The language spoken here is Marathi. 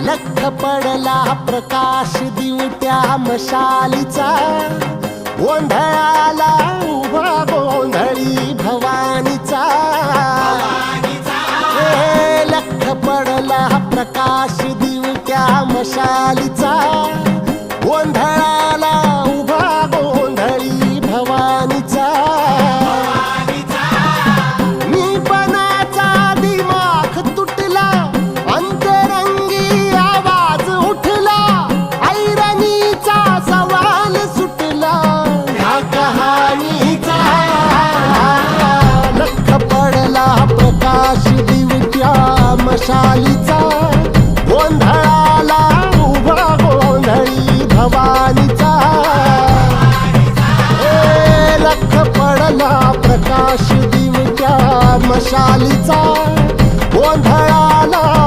लख पडला प्रकाश दिवट्या मशालीचा, गोंधळाला उभा गोंधळी भवानीचा. लख पडला प्रकाश दिवट्या मशालीचा, गोंधळाला उभा गोंधळी भवानीचा. प्रकाश दिवट्या मशालीचा, गोंधळाला उभा गोंधळी भवानीचा. लख पडला प्रकाश दिवट्या मशालीचा,